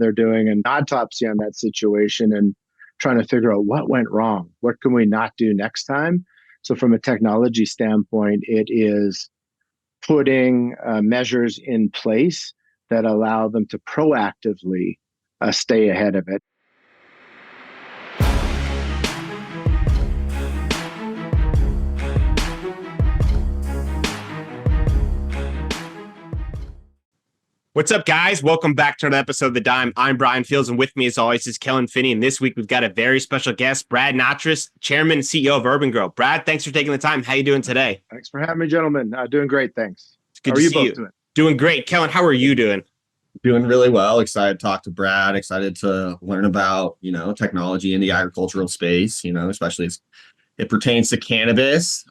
They're doing an autopsy on that situation and trying to figure out what went wrong. What can we not do next time? So from a technology standpoint, it is putting measures in place that allow them to proactively stay ahead of it. What's up, guys? Welcome back to another episode of The Dime. I'm Brian Fields, and with me, as always, is Kellen Finney. And this week, we've got a very special guest, Brad Nattrass, Chairman and CEO of Urban-Gro. Brad, thanks for taking the time. How you doing today? Thanks for having me, gentlemen. Doing great, thanks. It's good to see you. Doing great. Kellen, how are you doing? Doing really well. Excited to talk to Brad. Excited to learn about, technology in the agricultural space, especially as it pertains to cannabis.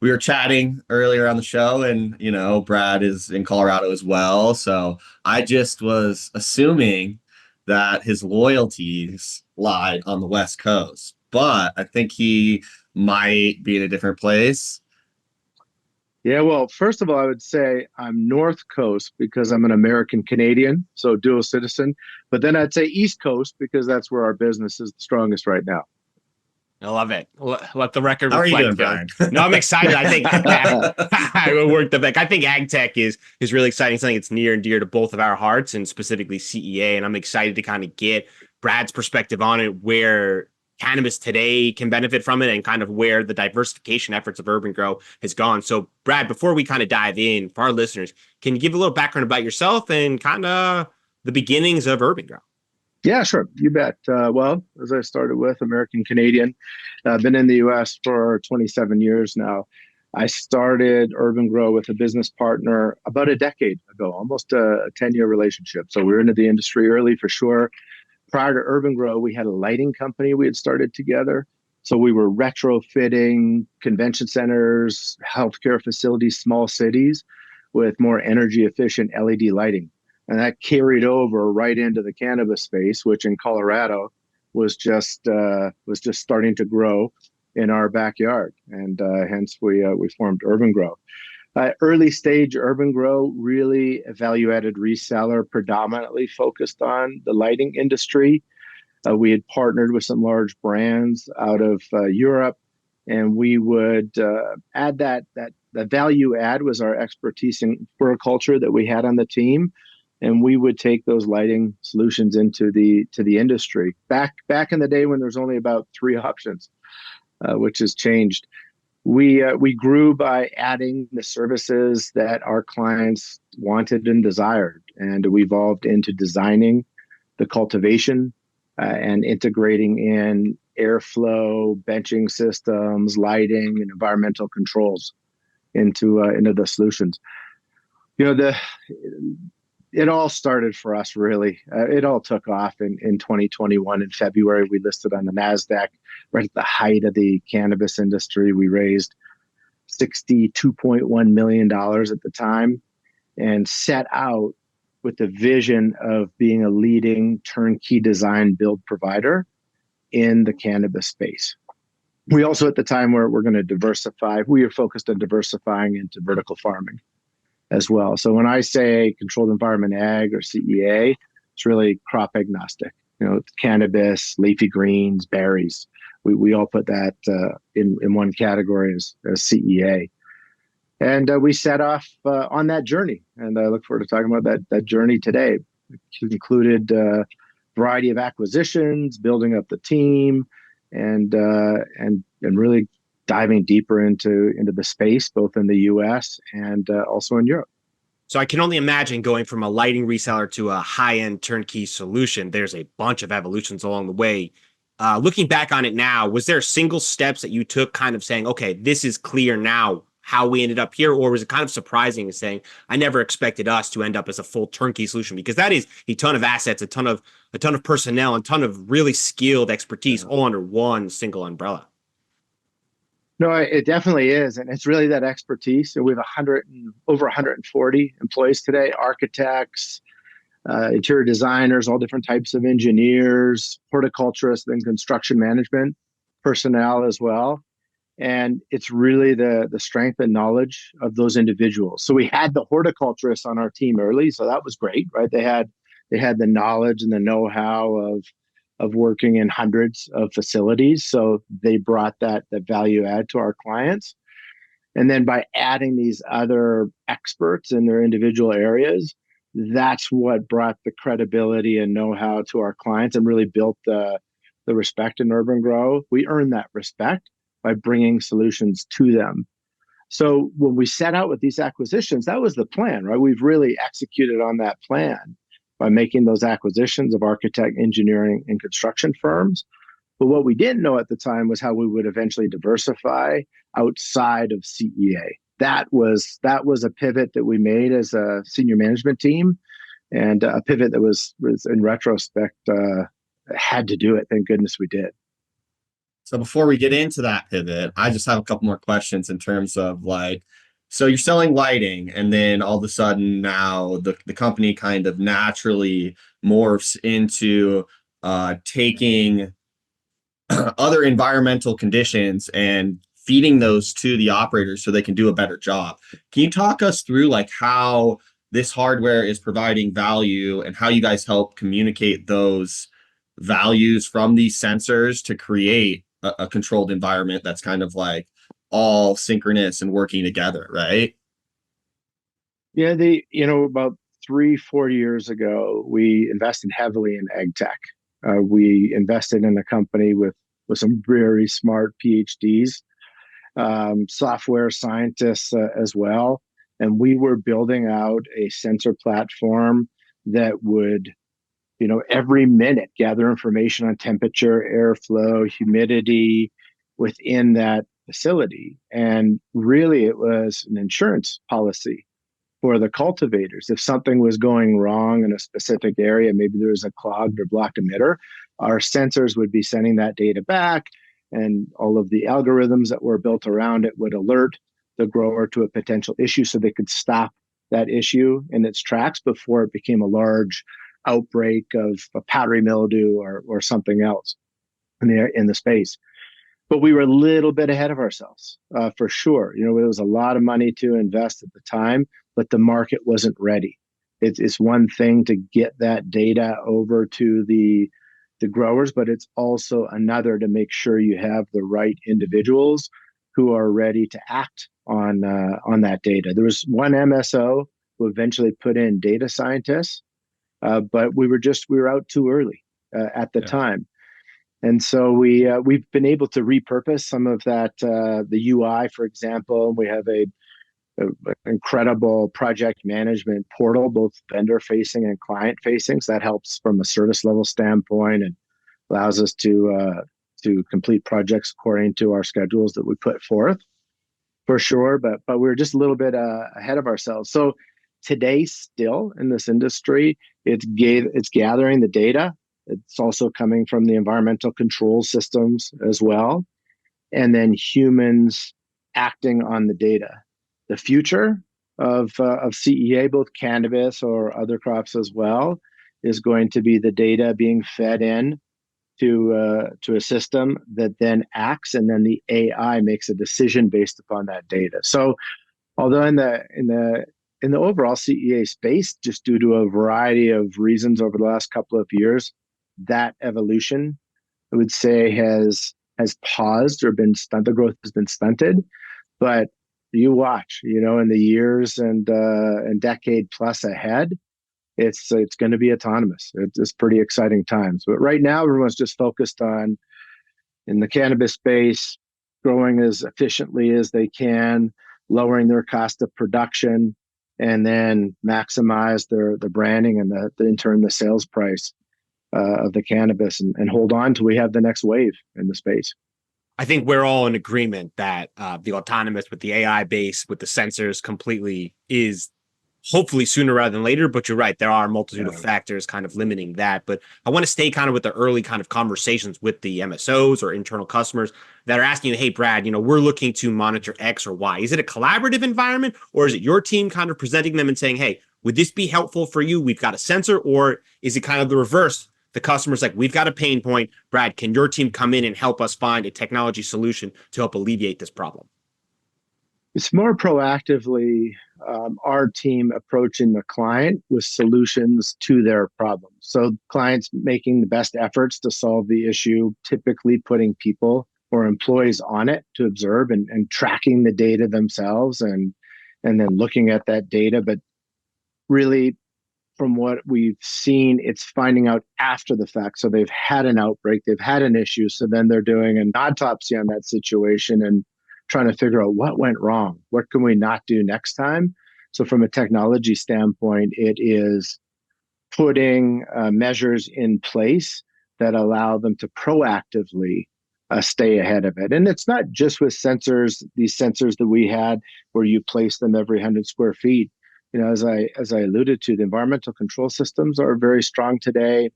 We were chatting earlier on the show and, Brad is in Colorado as well. So I just was assuming that his loyalties lied on the West Coast, but I think he might be in a different place. Yeah, well, first of all, I would say I'm North Coast because I'm an American Canadian, so dual citizen. But then I'd say East Coast because that's where our business is the strongest right now. I love it. Let the record reflect. How are you doing, Brian? No, I'm excited. I think I will work the back. I think AgTech is really exciting, something that's near and dear to both of our hearts, and specifically CEA. And I'm excited to kind of get Brad's perspective on it, where cannabis today can benefit from it, and kind of where the diversification efforts of Urban-Gro has gone. So, Brad, before we kind of dive in, for our listeners, can you give a little background about yourself and kind of the beginnings of Urban-Gro? Yeah, sure. You bet. Well, as I started with, American Canadian, been in the U.S. for 27 years now. I started Urban-Gro with a business partner about a decade ago, almost a 10-year relationship. So we were into the industry early for sure. Prior to Urban-Gro, we had a lighting company we had started together. So we were retrofitting convention centers, healthcare facilities, small cities with more energy efficient LED lighting. And that carried over right into the cannabis space, which in Colorado was just starting to grow in our backyard, and hence we formed Urban-Gro. Early stage Urban-Gro, really a value-added reseller, predominantly focused on the lighting industry. We had partnered with some large brands out of Europe, and we would add that value add was our expertise in horticulture that we had on the team. And we would take those lighting solutions into the industry. Back in the day when there's only about 3 options, which has changed. We grew by adding the services that our clients wanted and desired, and we evolved into designing the cultivation and integrating in airflow, benching systems, lighting, and environmental controls into the solutions. It all started for us, really. It all took off in 2021. In February, we listed on the NASDAQ right at the height of the cannabis industry. We raised $62.1 million at the time and set out with the vision of being a leading turnkey design build provider in the cannabis space. We also, at the time, we're going to diversify. We are focused on diversifying into vertical farming as well. So when I say controlled environment ag or CEA, it's really crop agnostic. Cannabis, leafy greens, berries. We all put that in one category as CEA. And we set off on that journey. And I look forward to talking about that journey today. It included a variety of acquisitions, building up the team, and really diving deeper into the space, both in the U.S. and also in Europe. So I can only imagine going from a lighting reseller to a high-end turnkey solution. There's a bunch of evolutions along the way. Looking back on it now, was there single steps that you took kind of saying, okay, this is clear now how we ended up here? Or was it kind of surprising and saying, I never expected us to end up as a full turnkey solution? Because that is a ton of assets, a ton of personnel, a ton of really skilled expertise all under one single umbrella. No, it definitely is. And it's really that expertise. So we have over 140 employees today, architects, interior designers, all different types of engineers, horticulturists, and construction management personnel as well. And it's really the strength and knowledge of those individuals. So we had the horticulturists on our team early. So that was great, right? They had They had the knowledge and the know-how of working in hundreds of facilities. So they brought that value add to our clients. And then by adding these other experts in their individual areas, that's what brought the credibility and know-how to our clients and really built the respect in Urban-Gro. We earned that respect by bringing solutions to them. So when we set out with these acquisitions, that was the plan, right? We've really executed on that plan by making those acquisitions of architect, engineering, and construction firms. But what we didn't know at the time was how we would eventually diversify outside of CEA. That was a pivot that we made as a senior management team, and a pivot that was in retrospect had to do it. Thank goodness we did. So before we get into that pivot, I just have a couple more questions in terms of like, so you're selling lighting, and then all of a sudden now the company kind of naturally morphs into taking other environmental conditions and feeding those to the operators so they can do a better job. Can you talk us through like how this hardware is providing value and how you guys help communicate those values from these sensors to create a controlled environment that's kind of like all synchronous and working together, right? Yeah, about 3-4 years ago, we invested heavily in AgTech. We invested in a company with some very smart PhDs, software scientists as well. And we were building out a sensor platform that would, every minute gather information on temperature, airflow, humidity within that facility. And really, it was an insurance policy for the cultivators. If something was going wrong in a specific area, maybe there was a clogged or blocked emitter, our sensors would be sending that data back, and all of the algorithms that were built around it would alert the grower to a potential issue so they could stop that issue in its tracks before it became a large outbreak of a powdery mildew or something else in the space. But we were a little bit ahead of ourselves, for sure. There was a lot of money to invest at the time, but the market wasn't ready. It's one thing to get that data over to the growers, but it's also another to make sure you have the right individuals who are ready to act on that data. There was one MSO who eventually put in data scientists, but we were out too early at the time. And so we've been able to repurpose some of that, the UI, for example. We have a incredible project management portal, both vendor facing and client facing. So that helps from a service level standpoint and allows us to complete projects according to our schedules that we put forth, for sure. But we're just a little bit ahead of ourselves. So today, still in this industry, it's gathering the data. It's also coming from the environmental control systems as well, and then humans acting on the data. The future of CEA, both cannabis or other crops as well, is going to be the data being fed in to a system that then acts, and then the AI makes a decision based upon that data. So, although in the overall CEA space, just due to a variety of reasons over the last couple of years, that evolution, I would say, has paused or been stunted. The growth has been stunted, but you watch, in the years and decade plus ahead, it's going to be autonomous. It's pretty exciting times. But right now, everyone's just focused on, in the cannabis space, growing as efficiently as they can, lowering their cost of production, and then maximize their branding and in turn the sales price of the cannabis, and hold on till we have the next wave in the space. I think we're all in agreement that the autonomous with the AI base, with the sensors completely is hopefully sooner rather than later. But you're right, there are a multitude of factors kind of limiting that. But I want to stay kind of with the early kind of conversations with the MSOs or internal customers that are asking you, hey, Brad, we're looking to monitor X or Y. Is it a collaborative environment, or is it your team kind of presenting them and saying, hey, would this be helpful for you? We've got a sensor. Or is it kind of the reverse? The customer's like, we've got a pain point. Brad, can your team come in and help us find a technology solution to help alleviate this problem? It's more proactively our team approaching the client with solutions to their problems. So clients making the best efforts to solve the issue, typically putting people or employees on it to observe and tracking the data themselves and then looking at that data. But really, from what we've seen, it's finding out after the fact. So they've had an outbreak, they've had an issue. So then they're doing an autopsy on that situation and trying to figure out what went wrong. What can we not do next time? So, from a technology standpoint, it is putting measures in place that allow them to proactively stay ahead of it. And it's not just with sensors, these sensors that we had where you place them every 100 square feet. As I alluded to, the environmental control systems are very strong today.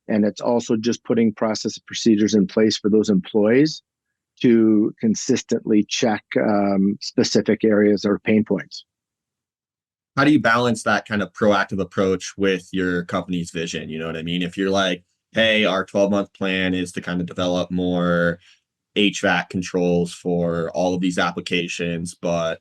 And it's also just putting process and procedures in place for those employees to consistently check specific areas or pain points. How do you balance that kind of proactive approach with your company's vision? You know what I mean? If you're like, hey, our 12-month plan is to kind of develop more HVAC controls for all of these applications, but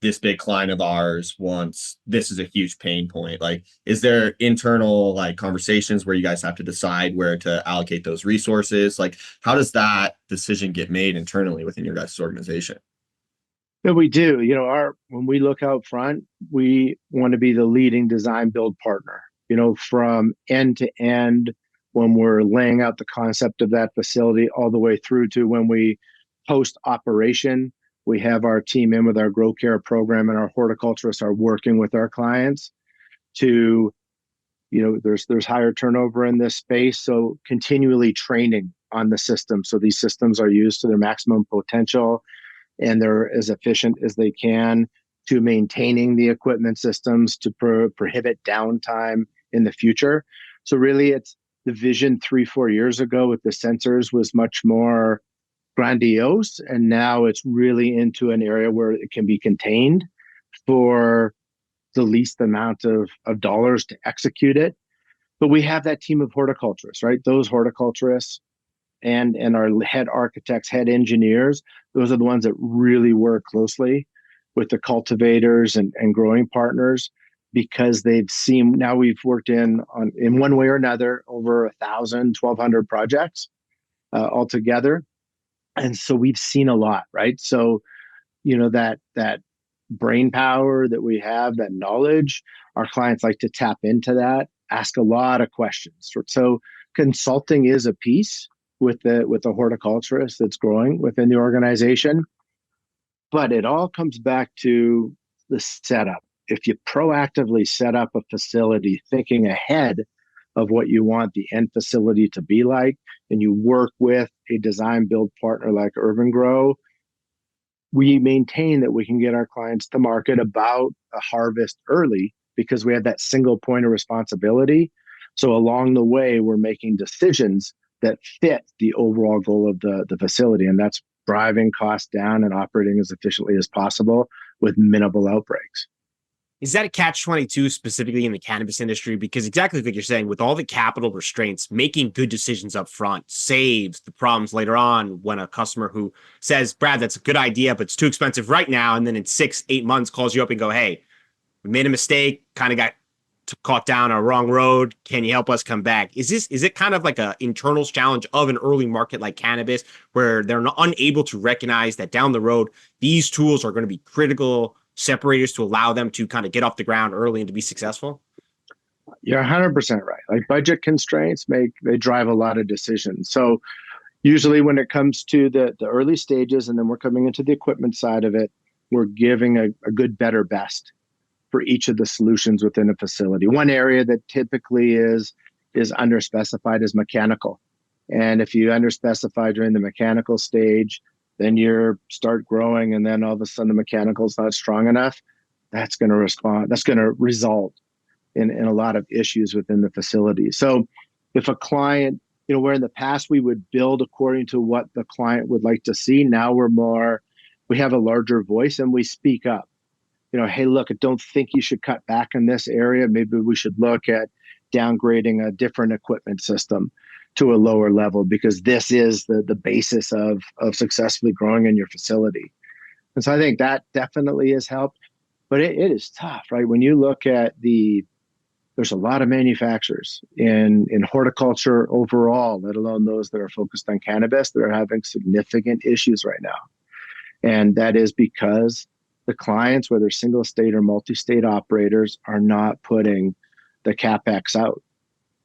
this big client of ours wants, this is a huge pain point. Like, is there internal like conversations where you guys have to decide where to allocate those resources? Like, how does that decision get made internally within your guys' organization? Yeah, we do. When we look out front, we want to be the leading design build partner, from end to end when we're laying out the concept of that facility all the way through to when we post operation. We have our team in with our grow care program, and our horticulturists are working with our clients to, there's higher turnover in this space. So continually training on the system. So these systems are used to their maximum potential and they're as efficient as they can, to maintaining the equipment systems to prohibit downtime in the future. So really, it's the vision 3-4 years ago with the sensors was much more grandiose, and now it's really into an area where it can be contained for the least amount of dollars to execute it. But we have that team of horticulturists, right? Those horticulturists and our head architects, head engineers, those are the ones that really work closely with the cultivators and growing partners, because they've seen, now we've worked in one way or another over 1,000, 1,200 projects altogether. And so we've seen a lot, right? So, that brain power that we have, that knowledge, our clients like to tap into that, ask a lot of questions. So consulting is a piece with the horticulturist that's growing within the organization. But it all comes back to the setup. If you proactively set up a facility thinking ahead of what you want the end facility to be like, and you work with a design build partner like Urban-Gro, we maintain that we can get our clients to market about a harvest early because we have that single point of responsibility. So along the way, we're making decisions that fit the overall goal of the facility. And that's driving costs down and operating as efficiently as possible with minimal outbreaks. Is that a catch-22 specifically in the cannabis industry? Because exactly like you're saying, with all the capital restraints, making good decisions up front saves the problems later on when a customer who says, Brad, that's a good idea, but it's too expensive right now. And then in 6-8 months calls you up and go, hey, we made a mistake, kind of got caught down a wrong road. Can you help us come back? Is it kind of like a internal challenge of an early market like cannabis, where they're unable to recognize that down the road, these tools are going to be critical separators to allow them to kind of get off the ground early and to be successful? You're 100% right. Like, budget constraints they drive a lot of decisions. So usually when it comes to the early stages, and then we're coming into the equipment side of it, we're giving a good, better, best for each of the solutions within a facility. One area that typically is underspecified is mechanical. And if you underspecify during the mechanical stage, then you start growing, and then all of a sudden the mechanical is not strong enough. That's going to result in a lot of issues within the facility. So if a client, where in the past we would build according to what the client would like to see, now we have a larger voice and we speak up. Hey, look, I don't think you should cut back in this area. Maybe we should look at downgrading a different equipment system to a lower level, because this is the basis of successfully growing in your facility. And so I think that definitely has helped, but it is tough, right? When you look at there's a lot of manufacturers in horticulture overall, let alone those that are focused on cannabis, that are having significant issues right now. And that is because the clients, whether single state or multi-state operators, are not putting the CapEx out.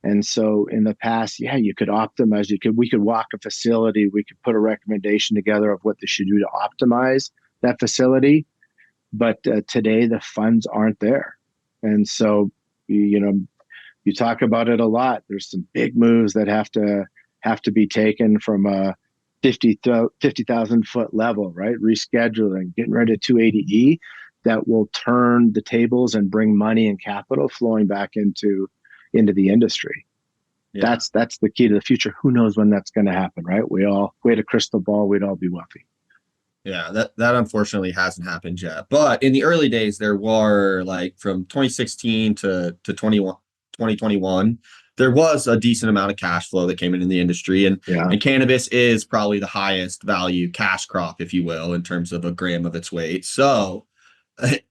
And so in the past, yeah, you could optimize, we could walk a facility, we could put a recommendation together of what they should do to optimize that facility. But today the funds aren't there. And so, you talk about it a lot. There's some big moves that have to be taken from a 50,000 foot level, right? Rescheduling, getting rid of 280E, that will turn the tables and bring money and capital flowing back into the industry. Yeah. That's the key to the future. Who knows when that's going to happen, right? We had a crystal ball, we'd all be wealthy. Yeah, that unfortunately hasn't happened yet. But in the early days, there were like from 2016 to 2021, there was a decent amount of cash flow that came in the industry. And cannabis is probably the highest value cash crop, if you will, in terms of a gram of its weight. So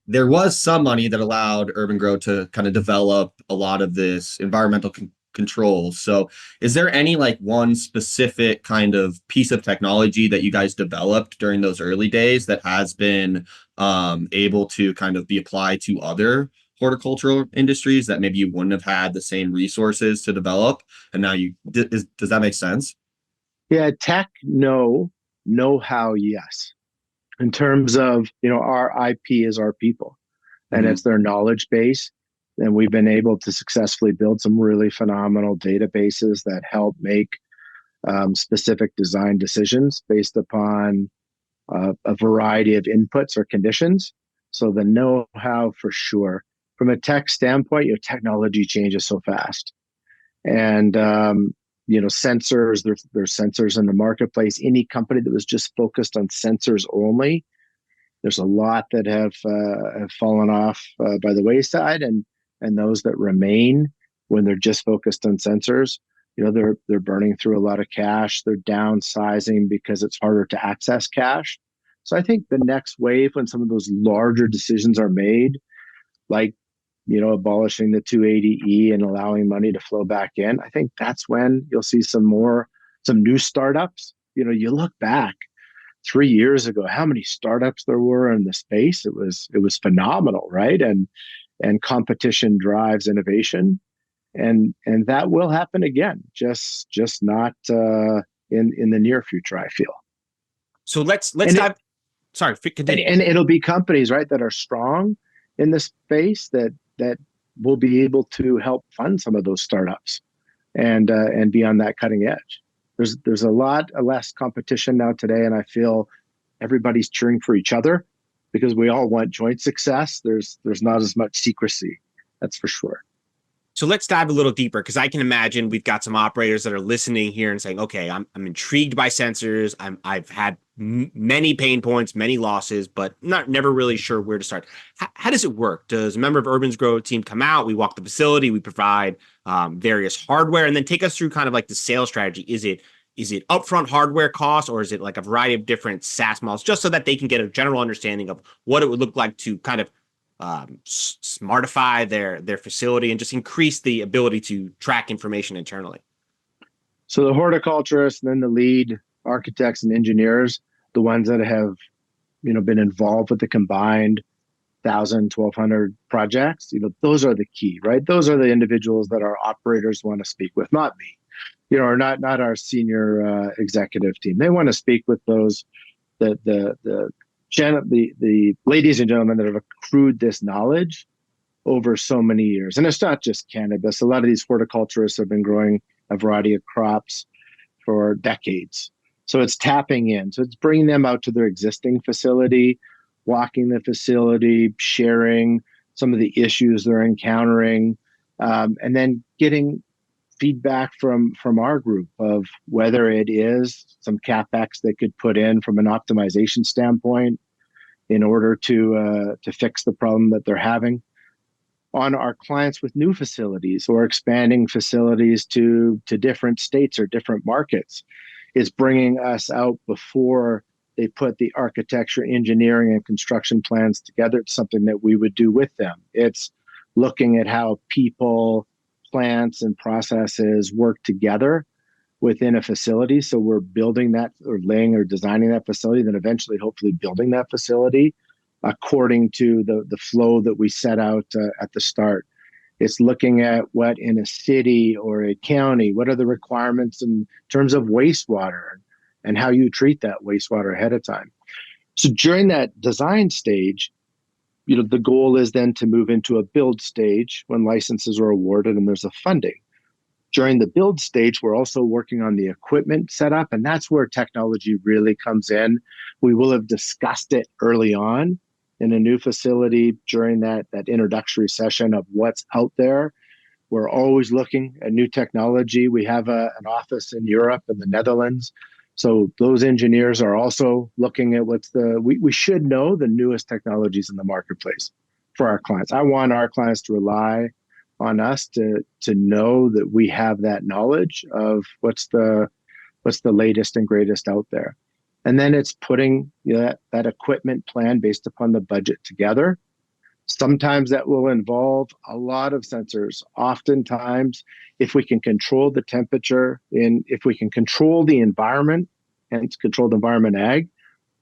there was some money that allowed Urban-Gro to kind of develop a lot of this environmental controls. So is there any like one specific kind of piece of technology that you guys developed during those early days that has been able to kind of be applied to other horticultural industries that maybe you wouldn't have had the same resources to develop, and now does that make sense? Yeah, tech, no. Know-how, yes. In terms of, our IP is our people, and it's their knowledge base. And we've been able to successfully build some really phenomenal databases that help make specific design decisions based upon a variety of inputs or conditions. So the know-how for sure. From a tech standpoint, technology changes so fast. And, sensors, there's sensors in the marketplace. Any company that was just focused on sensors only, there's a lot that have fallen off by the wayside, and those that remain, when they're just focused on sensors, they're burning through a lot of cash. They're downsizing because it's harder to access cash. So I think the next wave, when some of those larger decisions are made, like abolishing the 280E and allowing money to flow back in, I think that's when you'll see some new startups. You look back 3 years ago, how many startups there were in the space. It was phenomenal, right? And competition drives innovation, and that will happen again, just not in the near future, I feel. So let's dive. Sorry, continue. And it'll be companies, right, that are strong in this space that will be able to help fund some of those startups and be on that cutting edge. There's a lot less competition now today, and I feel everybody's cheering for each other because we all want joint success. There's not as much secrecy, that's for sure. So let's dive a little deeper, because I can imagine we've got some operators that are listening here and saying, okay, I'm intrigued by sensors. I've had many pain points, many losses, but never really sure where to start. How does it work? Does a member of Urban-Gro team come out? We walk the facility, we provide various hardware, and then take us through kind of like the sales strategy. Is it upfront hardware costs, or is it like a variety of different SaaS models, just so that they can get a general understanding of what it would look like to kind of smartify their facility and just increase the ability to track information internally? So the horticulturists and then the lead architects and engineers, the ones that have been involved with the combined 1,000, 1,200 projects, those are the key, right? Those are the individuals that our operators want to speak with, not me, or not our senior executive team. They want to speak with those the ladies and gentlemen that have accrued this knowledge over so many years. And it's not just cannabis. A lot of these horticulturists have been growing a variety of crops for decades. So it's tapping in. So it's bringing them out to their existing facility, walking the facility, sharing some of the issues they're encountering, and then getting feedback from our group of whether it is some CapEx they could put in from an optimization standpoint in order to fix the problem that they're having. On our clients with new facilities or expanding facilities to different states or different markets, it's bringing us out before they put the architecture, engineering, and construction plans together. It's something that we would do with them. It's looking at how people, plants, and processes work together within a facility. So we're building that, or laying or designing that facility, then eventually, hopefully, building that facility according to the flow that we set out at the start. It's looking at what in a city or a county, what are the requirements in terms of wastewater and how you treat that wastewater ahead of time. So during that design stage, the goal is then to move into a build stage when licenses are awarded and there's a funding. During the build stage, we're also working on the equipment setup, and that's where technology really comes in. We will have discussed it early on in a new facility during that introductory session of what's out there. We're always looking at new technology. We have an office in Europe and the Netherlands. So those engineers are also looking at we should know the newest technologies in the marketplace for our clients. I want our clients to rely on us to know that we have that knowledge of what's the latest and greatest out there. And then it's putting that equipment plan based upon the budget together. Sometimes that will involve a lot of sensors. Oftentimes, if we can control the temperature, if we can control the environment, and controlled environment ag,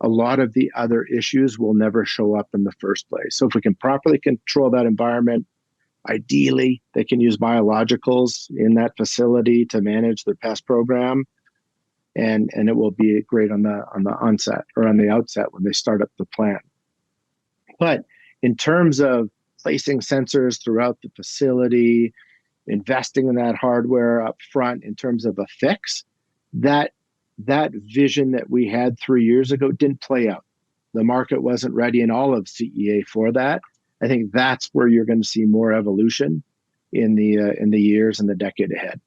a lot of the other issues will never show up in the first place. So if we can properly control that environment, ideally, they can use biologicals in that facility to manage their pest program. And it will be great on the onset or on the outset when they start up the plant. But in terms of placing sensors throughout the facility, investing in that hardware up front in terms of a fix, that vision that we had 3 years ago didn't play out. The market wasn't ready in all of CEA for that. I think that's where you're going to see more evolution in the years and the decade ahead.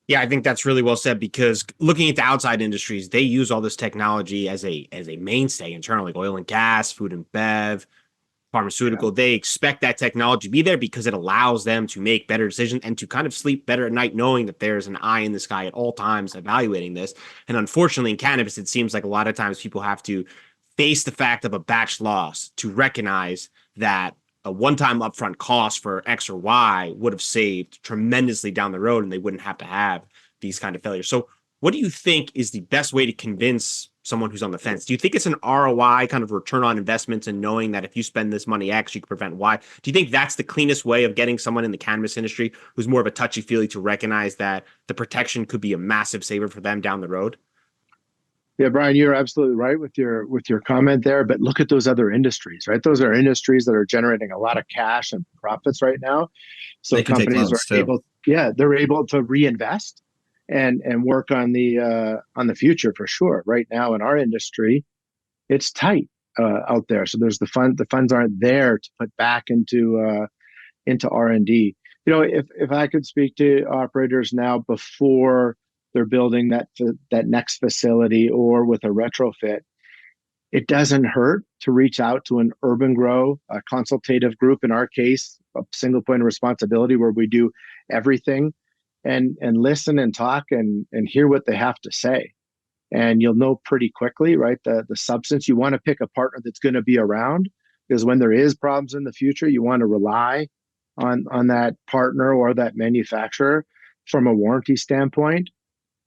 Yeah, I think that's really well said, because looking at the outside industries, they use all this technology as a mainstay internally, like oil and gas, food and bev, pharmaceutical. Yeah. They expect that technology to be there because it allows them to make better decisions and to kind of sleep better at night, knowing that there's an eye in the sky at all times evaluating this. And unfortunately, in cannabis, it seems like a lot of times people have to face the fact of a batch loss to recognize that a one-time upfront cost for X or Y would have saved tremendously down the road, and they wouldn't have to have these kind of failures. So what do you think is the best way to convince someone who's on the fence? Do you think it's an ROI, kind of return on investments, and knowing that if you spend this money X, you can prevent Y? Do you think that's the cleanest way of getting someone in the cannabis industry who's more of a touchy-feely to recognize that the protection could be a massive saver for them down the road? Yeah, Brian, you're absolutely right with your comment there. But look at those other industries, right? Those are industries that are generating a lot of cash and profits right now. So companies are able, they're able to reinvest and work on the future for sure. Right now in our industry, it's tight out there. So there's the funds aren't there to put back into R&D. If I could speak to operators now before they're building that next facility or with a retrofit, it doesn't hurt to reach out to an Urban-Gro, a consultative group, in our case, a single point of responsibility where we do everything, and listen and talk and hear what they have to say. And you'll know pretty quickly, right, the substance. You want to pick a partner that's going to be around, because when there is problems in the future, you want to rely on that partner or that manufacturer from a warranty standpoint.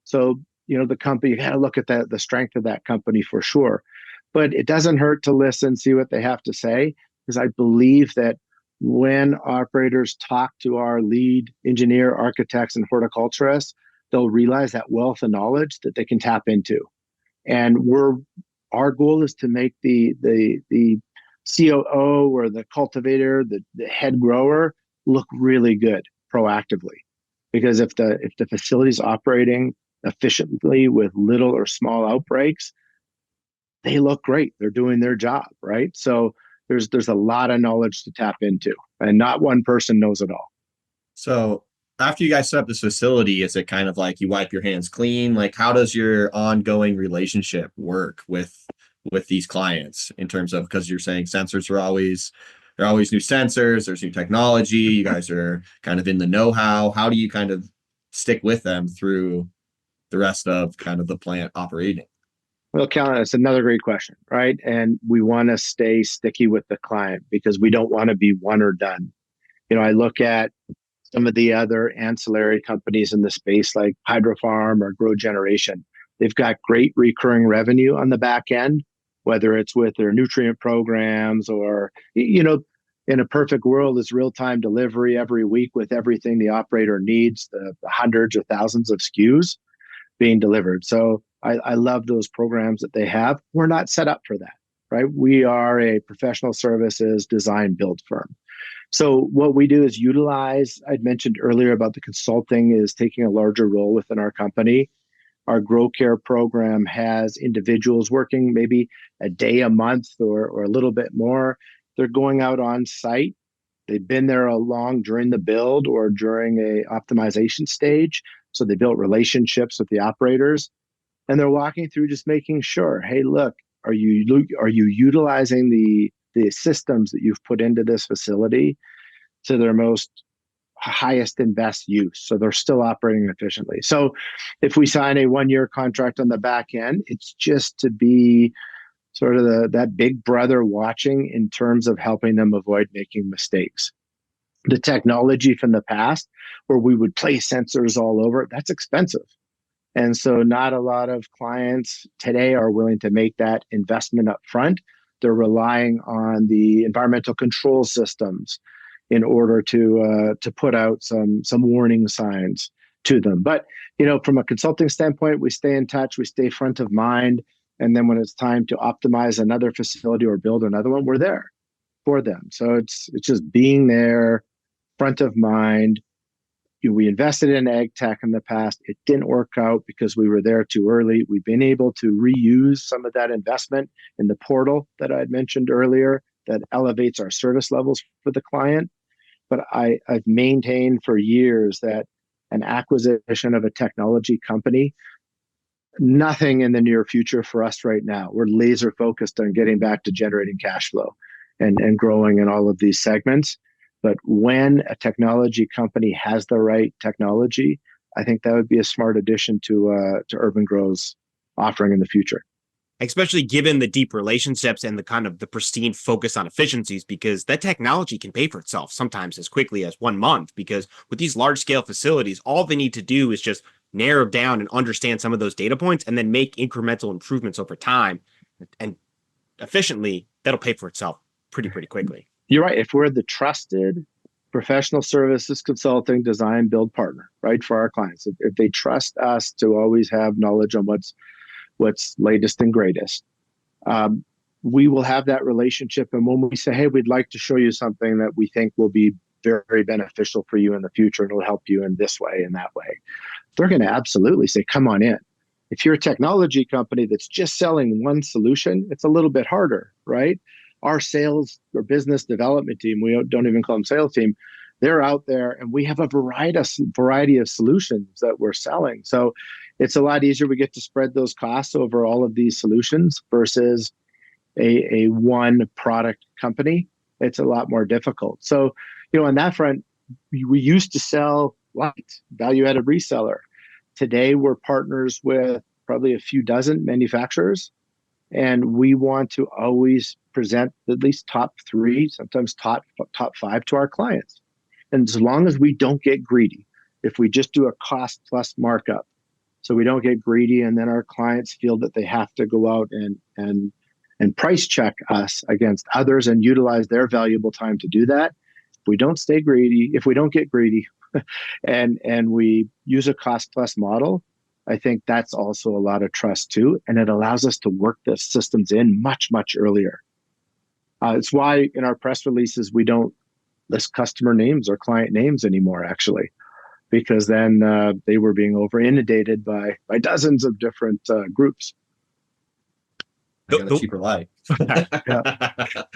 So, the company, you got to look at the strength of that company for sure. But it doesn't hurt to listen, see what they have to say, because I believe that when operators talk to our lead engineer, architects, and horticulturists, they'll realize that wealth of knowledge that they can tap into. And our goal is to make the COO or the cultivator, the head grower, look really good proactively. Because if the facility is operating efficiently with little or small outbreaks, they look great. They're doing their job, right? So there's a lot of knowledge to tap into, and not one person knows it all. So after you guys set up this facility, is it kind of like you wipe your hands clean? Like, how does your ongoing relationship work with these clients in terms of, because you're saying sensors are always there are always new sensors, there's new technology, you guys are kind of in the know-how. How do you kind of stick with them through the rest of kind of the plant operating? Well, Callan, that's another great question, right? And we want to stay sticky with the client because we don't want to be one or done. I look at some of the other ancillary companies in the space like Hydrofarm or Grow Generation. They've got great recurring revenue on the back end, whether it's with their nutrient programs or, in a perfect world, it's real-time delivery every week with everything the operator needs, the hundreds or thousands of SKUs being delivered. So I love those programs that they have. We're not set up for that, right? We are a professional services design build firm. So what we do is utilize, I'd mentioned earlier about the consulting is taking a larger role within our company. Our Grow Care program has individuals working maybe a day a month or a little bit more. They're going out on site. They've been there along during the build or during a optimization stage. So they built relationships with the operators and they're walking through just making sure, hey, look, are you utilizing the systems that you've put into this facility to their most highest and best use, so they're still operating efficiently. So if we sign a 1-year contract on the back end, it's just to be sort of that big brother watching in terms of helping them avoid making mistakes. The technology from the past where we would place sensors all over, that's expensive. And so not a lot of clients today are willing to make that investment up front. They're relying on the environmental control systems in order to put out some warning signs to them. But from a consulting standpoint, we stay in touch, we stay front of mind, and then when it's time to optimize another facility or build another one, we're there for them. So it's just being there, front of mind. We invested in ag tech in the past. It didn't work out because we were there too early. We've been able to reuse some of that investment in the portal that I had mentioned earlier that elevates our service levels for the client. But I've maintained for years that an acquisition of a technology company, nothing in the near future for us right now. We're laser focused on getting back to generating cash flow and growing in all of these segments. But when a technology company has the right technology, I think that would be a smart addition to Urban-Gro's offering in the future. Especially given the deep relationships and the kind of the pristine focus on efficiencies, because that technology can pay for itself sometimes as quickly as 1 month. Because with these large scale facilities, all they need to do is just narrow down and understand some of those data points and then make incremental improvements over time and efficiently. That'll pay for itself pretty quickly. You're right. If we're the trusted professional services consulting design build partner, right, for our clients, if they trust us to always have knowledge on what's latest and greatest, we will have that relationship. And when we say, hey, we'd like to show you something that we think will be very, very beneficial for you in the future and it'll help you in this way and that way, they're going to absolutely say, come on in. If you're a technology company that's just selling one solution, it's a little bit harder, right? Our sales or business development team, we don't even call them sales team, they're out there and we have a variety of solutions that we're selling. So it's a lot easier. We get to spread those costs over all of these solutions versus a one product company. It's a lot more difficult. So, on that front, we used to sell light, value-added reseller. Today, we're partners with probably a few dozen manufacturers, and we want to always present at least top 3, sometimes top 5 to our clients. And as long as we don't get greedy, if we just do a cost plus markup, so we don't get greedy and then our clients feel that they have to go out and price check us against others and utilize their valuable time to do that. If we don't stay greedy, if we don't get greedy and we use a cost plus model, I think that's also a lot of trust too. And it allows us to work the systems in much earlier. It's why in our press releases, we don't list customer names or client names anymore, actually, because then they were being over inundated by dozens of different groups. I got a cheaper life.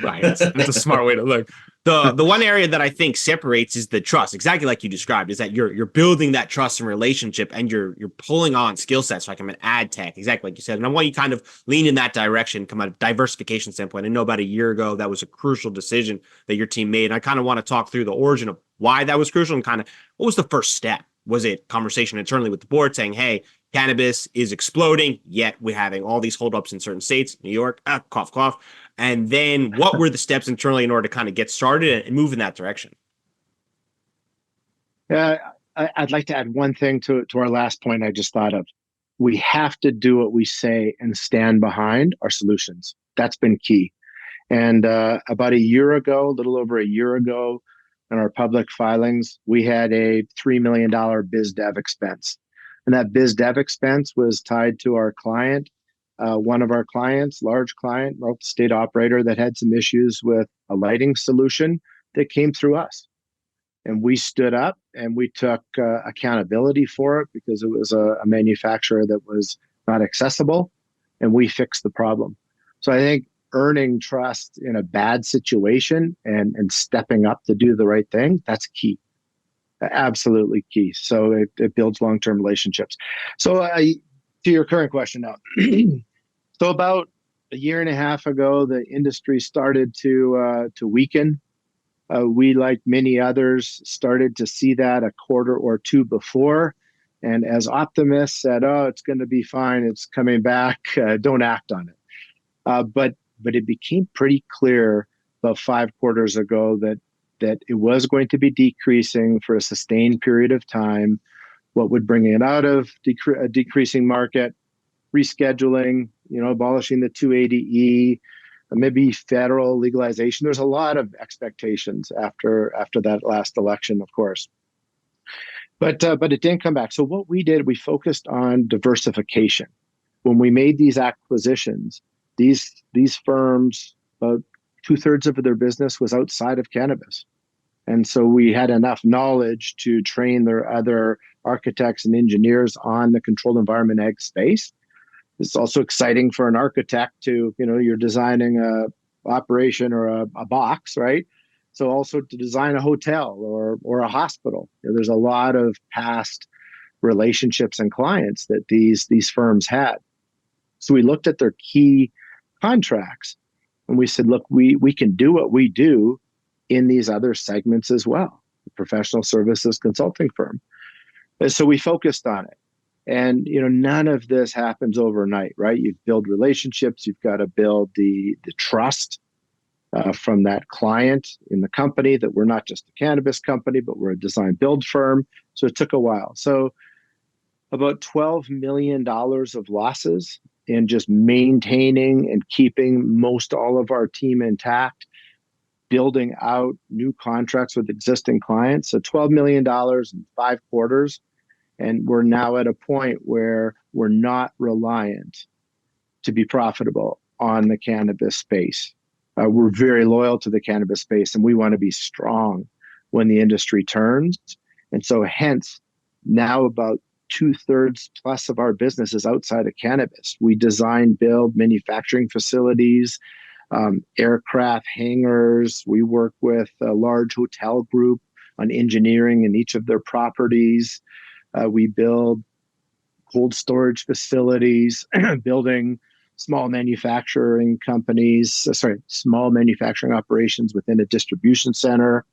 Right. That's a smart way to look. The one area that I think separates is the trust, exactly like you described, is that you're building that trust and relationship and you're pulling on skill sets like I'm an ad tech, exactly like you said. And I want you kind of lean in that direction, come out of diversification standpoint. I know about a year ago, that was a crucial decision that your team made. And I kind of want to talk through the origin of why that was crucial and kind of what was the first step? Was it conversation internally with the board saying, hey, cannabis is exploding, yet we're having all these holdups in certain states, New York, cough, cough. And then what were the steps internally in order to kind of get started and move in that direction? I'd like to add one thing to our last point I just thought of. We have to do what we say and stand behind our solutions. That's been key. And about a year ago, a little over a year ago, in our public filings, we had a $3 million biz dev expense. And that biz dev expense was tied to our client, one of our clients, large client, multi-state operator that had some issues with a lighting solution that came through us. And we stood up and we took accountability for it because it was a manufacturer that was not accessible, and we fixed the problem. So I think earning trust in a bad situation and stepping up to do the right thing, that's key. Absolutely key. So it builds long-term relationships. So to your current question now. So about a year and a half ago, the industry started to weaken. We, like many others, started to see that a quarter or two before. And as optimists said, oh, it's going to be fine, it's coming back, don't act on it. But it became pretty clear about 5 quarters ago that it was going to be decreasing for a sustained period of time. What would bring it out of a decreasing market? Rescheduling, abolishing the 280E, maybe federal legalization. There's a lot of expectations after that last election, of course. But it didn't come back. So what we did, we focused on diversification. When we made these acquisitions, these firms, about 2/3 of their business was outside of cannabis. And so we had enough knowledge to train their other architects and engineers on the controlled environment ag space. It's also exciting for an architect to, you're designing a operation or a box, right? So also to design a hotel or a hospital. There's a lot of past relationships and clients that these firms had. So we looked at their key contracts and we said, look, we can do what we do in these other segments as well, the professional services consulting firm. And so we focused on it. And none of this happens overnight, right? You build relationships. You've got to build the trust from that client in the company that we're not just a cannabis company, but we're a design build firm. So it took a while. So about $12 million of losses in just maintaining and keeping most all of our team intact, building out new contracts with existing clients. So $12 million in 5 quarters. And we're now at a point where we're not reliant to be profitable on the cannabis space. We're very loyal to the cannabis space, and we want to be strong when the industry turns. And so hence, now about 2/3 plus of our business is outside of cannabis. We design, build manufacturing facilities, aircraft hangars. We work with a large hotel group on engineering in each of their properties. We build cold storage facilities, building small manufacturing operations within a distribution center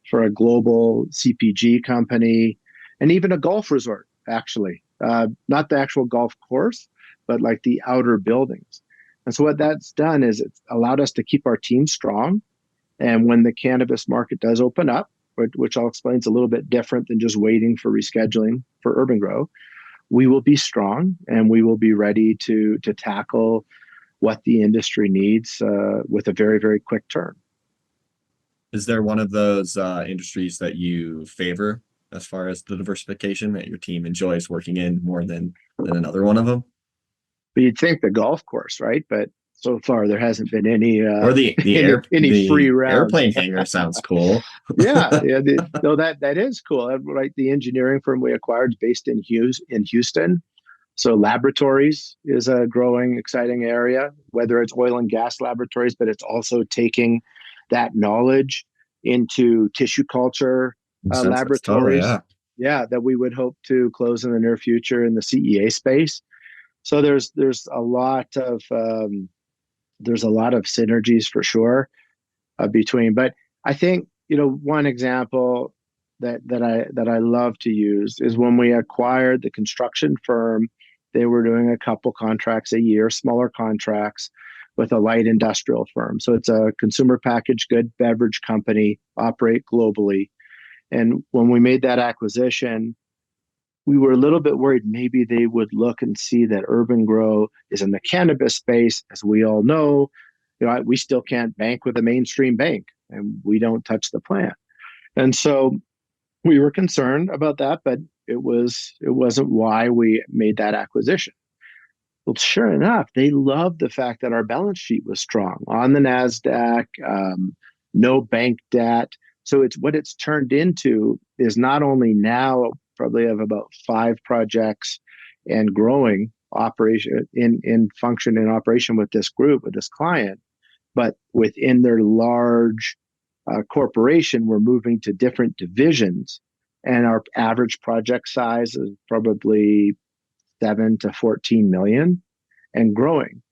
for a global CPG company, and even a golf resort, actually. Not the actual golf course, but like the outer buildings. And so what that's done is it's allowed us to keep our team strong. And when the cannabis market does open up, which I'll explain is a little bit different than just waiting for rescheduling for Urban-Gro, we will be strong and we will be ready to tackle what the industry needs with a very, very quick turn. Is there one of those industries that you favor as far as the diversification that your team enjoys working in more than another one of them? But you'd think the golf course, right? But so far there hasn't been any or the free rounds. Airplane hangar sounds cool. yeah, no, that is cool. Right, the engineering firm we acquired is based in Houston. So laboratories is a growing, exciting area, whether it's oil and gas laboratories, but it's also taking that knowledge into tissue culture laboratories. That we would hope to close in the near future in the CEA space. So there's a lot of synergies for sure between. But I think one example that I love to use is when we acquired the construction firm. They were doing a couple contracts a year, smaller contracts, with a light industrial firm. So it's a consumer packaged good beverage company, operate globally. And when we made that acquisition, we were a little bit worried maybe they would look and see that Urban-Gro is in the cannabis space. As we all know, we still can't bank with a mainstream bank, and we don't touch the plant. And so we were concerned about that, but it wasn't why we made that acquisition. Well, sure enough, they loved the fact that our balance sheet was strong on the NASDAQ, no bank debt. So it's turned into is not only now probably have about 5 projects and growing operation in function and operation with this group, with this client, but within their large corporation, we're moving to different divisions, and our average project size is probably 7 to 14 million and growing.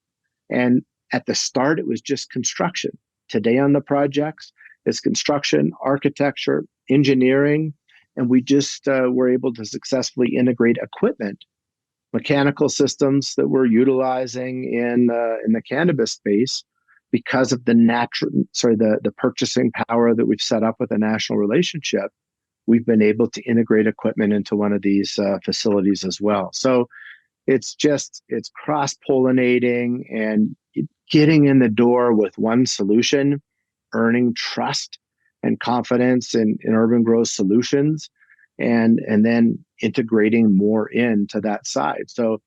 And at the start, it was just construction. Today on the projects, it's construction, architecture, engineering, and we just were able to successfully integrate equipment, mechanical systems that we're utilizing in the cannabis space because of the purchasing power that we've set up with a national relationship. We've been able to integrate equipment into one of these facilities as well. So it's cross-pollinating and getting in the door with one solution, earning trust and confidence in Urban-Gro's solutions, and then integrating more into that side. So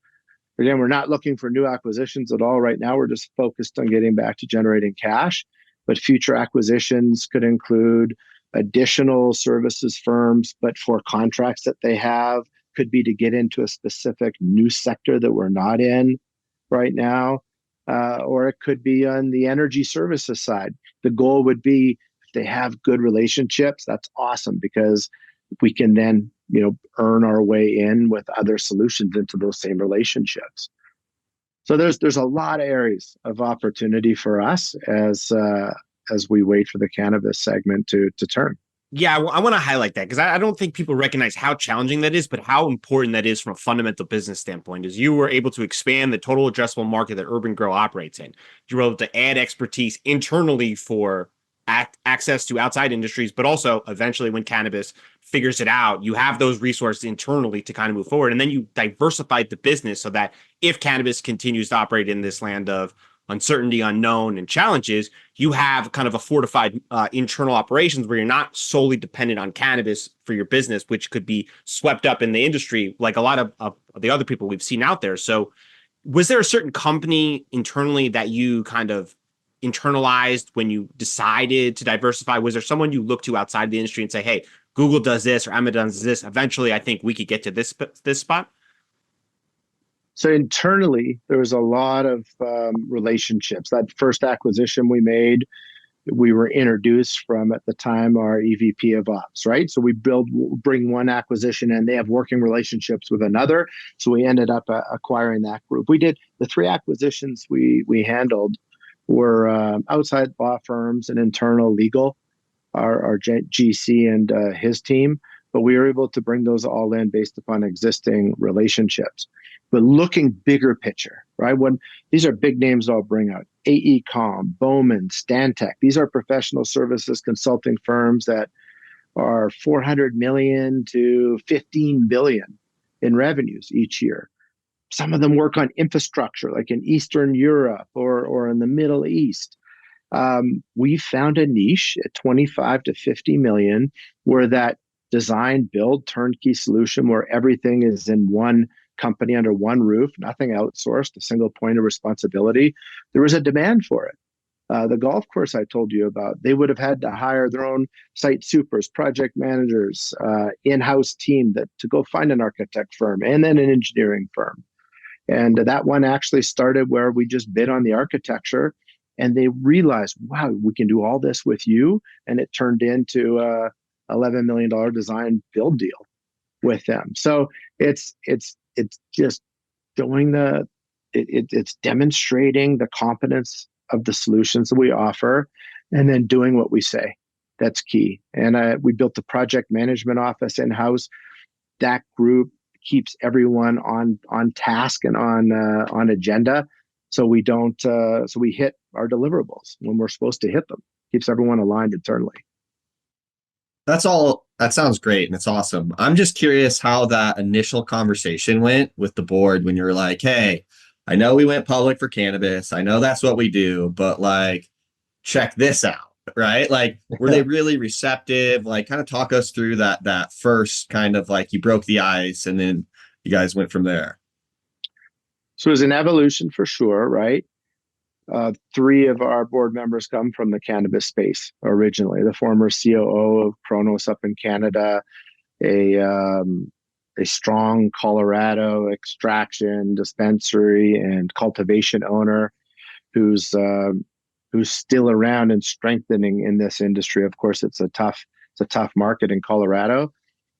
again, we're not looking for new acquisitions at all right now. We're just focused on getting back to generating cash. But future acquisitions could include additional services firms, but for contracts that they have, could be to get into a specific new sector that we're not in right now. Or it could be on the energy services side. The goal would be if they have good relationships, that's awesome, because we can then earn our way in with other solutions into those same relationships. So there's a lot of areas of opportunity for us as we wait for the cannabis segment to turn. Yeah, I want to highlight that because I don't think people recognize how challenging that is, but how important that is from a fundamental business standpoint. Is you were able to expand the total addressable market that Urban-Gro operates in. You were able to add expertise internally for access to outside industries, but also eventually when cannabis figures it out, you have those resources internally to kind of move forward. And then you diversified the business so that if cannabis continues to operate in this land of uncertainty, unknown, and challenges, you have kind of a fortified internal operations where you're not solely dependent on cannabis for your business, which could be swept up in the industry like a lot of the other people we've seen out there. So was there a certain company internally that you kind of internalized when you decided to diversify? Was there someone you look to outside the industry and say, hey, Google does this or Amazon does this, eventually I think we could get to this spot? So internally, there was a lot of relationships. That first acquisition we made, we were introduced from, at the time, our EVP of Ops, right? So we bring one acquisition and they have working relationships with another. So we ended up acquiring that group. We did the 3 acquisitions we handled were outside law firms and internal legal, our GC and his team. But we were able to bring those all in based upon existing relationships. But looking bigger picture, right? When these are big names I'll bring out: AECom, Bowman, Stantec. These are professional services consulting firms that are 400 million to 15 billion in revenues each year. Some of them work on infrastructure, like in Eastern Europe or in the Middle East. We found a niche at 25 to 50 million where that design, build, turnkey solution where everything is in one company under one roof, nothing outsourced, a single point of responsibility. There was a demand for it. The golf course I told you about, they would have had to hire their own site supers, project managers, in-house team to go find an architect firm and then an engineering firm. And that one actually started where we just bid on the architecture, and they realized, wow, we can do all this with you. And it turned into a $11 million design build deal with them. So it's just doing it's demonstrating the competence of the solutions that we offer, and then doing what we say, That's key. And we built a project management office in-house. That group keeps everyone on task and on agenda, so we don't so we hit our deliverables when we're supposed to hit them. Keeps everyone aligned internally. That's all. That sounds great and it's awesome. I'm just curious how that initial conversation went with the board when you're like, hey, I know we went public for cannabis. I know that's what we do, but like, check this out, right? Like, were they really receptive? Like, kind of talk us through that first kind of like you broke the ice and then you guys went from there. So it was an evolution for sure, right? Three of our board members come from the cannabis space originally. The former COO of Kronos up in Canada, a strong Colorado extraction, dispensary, and cultivation owner who's still around and strengthening in this industry. Of course, it's a tough market in Colorado,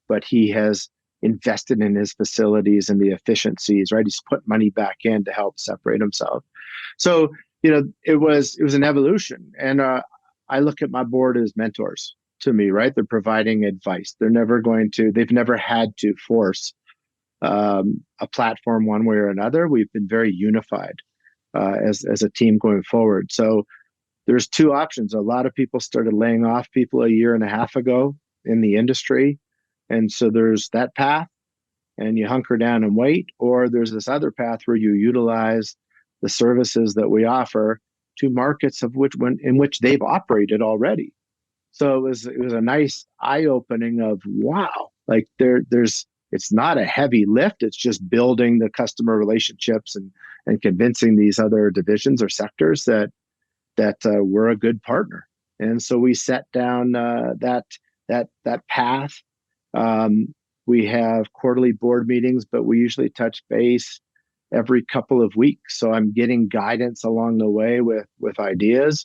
but he has invested in his facilities and the efficiencies, right? He's put money back in to help separate himself. So, it was an evolution. And I look at my board as mentors to me, right? They're providing advice. They've never had to force a platform one way or another. We've been very unified as a team going forward. So there's two options. A lot of people started laying off people a year and a half ago in the industry. And so there's that path and you hunker down and wait, or there's this other path where you utilize the services that we offer to markets in which they've operated already. So it was a nice eye-opening of, wow, like it's not a heavy lift. It's just building the customer relationships and convincing these other divisions or sectors that we're a good partner. And so we set down that path. We have quarterly board meetings, but we usually touch base every couple of weeks. So I'm getting guidance along the way with ideas.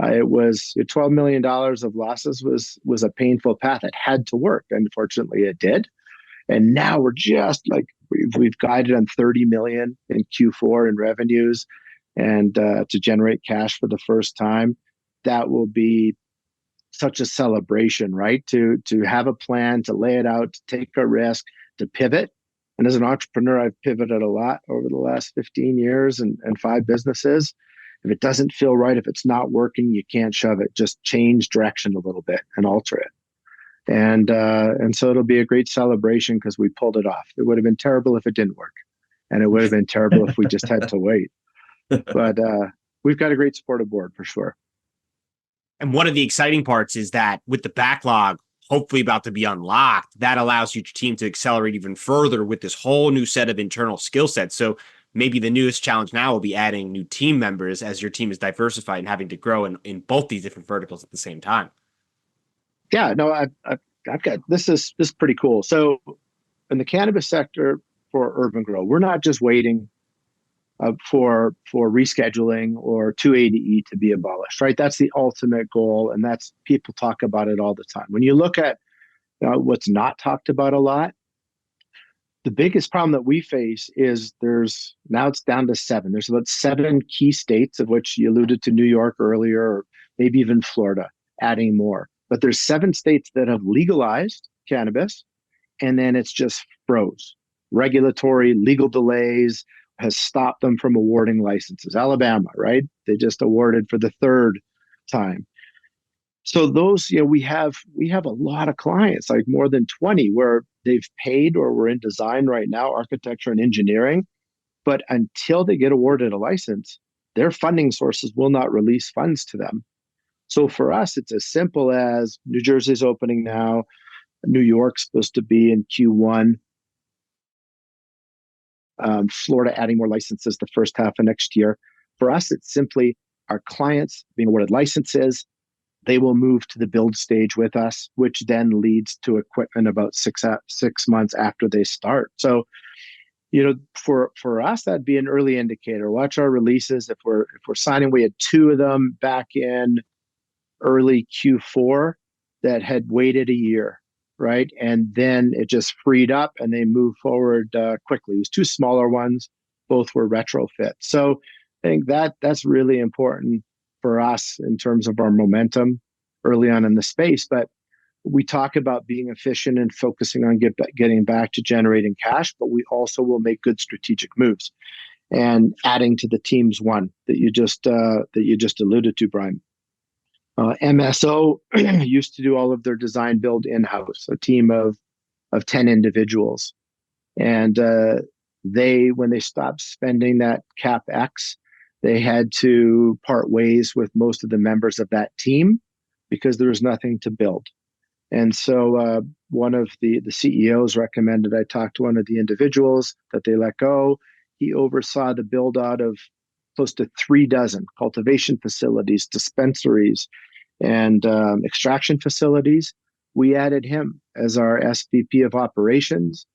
It was $12 million of losses was a painful path. It had to work. Unfortunately, it did. And now we're just like, we've guided on 30 million in Q4 in revenues and to generate cash for the first time. That will be such a celebration, right? To have a plan, to lay it out, to take a risk, to pivot. And as an entrepreneur, I've pivoted a lot over the last 15 years and 5 businesses. If it doesn't feel right, if it's not working, you can't shove it. Just change direction a little bit and alter it. And so it'll be a great celebration because we pulled it off. It would have been terrible if it didn't work. And it would have been terrible if we just had to wait. But we've got a great supportive board for sure. And one of the exciting parts is that with the backlog hopefully about to be unlocked, that allows your team to accelerate even further with this whole new set of internal skill sets. So maybe the newest challenge now will be adding new team members as your team is diversified and having to grow in both these different verticals at the same time. Yeah, no, I've got this is pretty cool. So in the cannabis sector for Urban-Gro, we're not just waiting for rescheduling or 280E to be abolished, right? That's the ultimate goal, and that's people talk about it all the time. When you look at what's not talked about a lot, the biggest problem that we face is now it's down to 7. There's about 7 key states, of which you alluded to New York earlier, or maybe even Florida, adding more. But there's 7 states that have legalized cannabis, and then it's just froze. Regulatory, legal delays has stopped them from awarding licenses. Alabama, right? They just awarded for the 3rd time. So those, we have a lot of clients, like more than 20, where they've paid or we're in design right now, architecture and engineering. But until they get awarded a license, their funding sources will not release funds to them. So for us, it's as simple as New Jersey's opening now, New York's supposed to be in Q1. Florida adding more licenses the first half of next year. For us, it's simply our clients being awarded licenses. They will move to the build stage with us, which then leads to equipment about 6 months after they start. So, for us, that'd be an early indicator. Watch our releases. If we're signing, we had 2 of them back in early Q4 that had waited a year. Right. And then it just freed up and they moved forward quickly. It was 2 smaller ones. Both were retrofit. So I think that's really important for us in terms of our momentum. early on in the space. But we talk about being efficient and focusing on getting back to generating cash, but we also will make good strategic moves and adding to the teams one that you just alluded to, Brian. MSO used to do all of their design build in-house, a team of 10 individuals. And when they stopped spending that CapEx, they had to part ways with most of the members of that team because there was nothing to build. And so one of the CEOs recommended I talk to one of the individuals that they let go. He oversaw the build out of close to 36 cultivation facilities, dispensaries, and extraction facilities. We added him as our SVP of operations.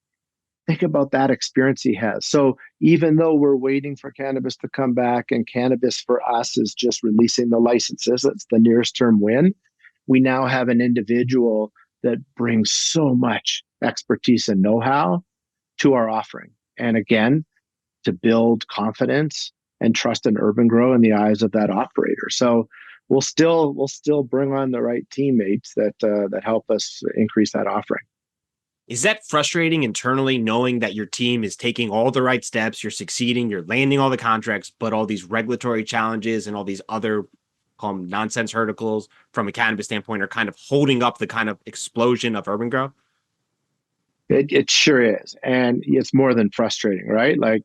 Think about that experience he has. So even though we're waiting for cannabis to come back, and cannabis for us is just releasing the licenses, that's the nearest term win, we now have an individual that brings so much expertise and know-how to our offering. And again, to build confidence and trust in Urban-Gro in the eyes of that operator. So we'll still bring on the right teammates that help us increase that offering. Is that frustrating internally, knowing that your team is taking all the right steps, you're succeeding, you're landing all the contracts, but all these regulatory challenges and all these other call them nonsense hurdles from a cannabis standpoint are kind of holding up the kind of explosion of Urban-Gro? It sure is. And it's more than frustrating, right? Like,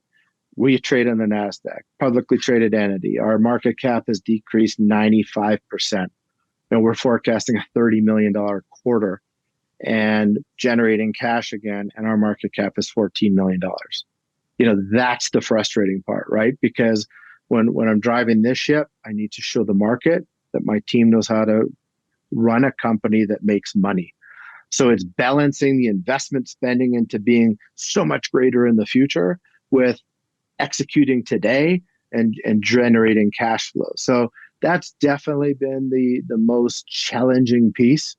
we trade on the NASDAQ, publicly traded entity. Our market cap has decreased 95%. And we're forecasting a $30 million quarter and generating cash again. And our market cap is $14 million. That's the frustrating part, right? Because when I'm driving this ship, I need to show the market that my team knows how to run a company that makes money. So it's balancing the investment spending into being so much greater in the future with executing today and generating cash flow. So that's definitely been the most challenging piece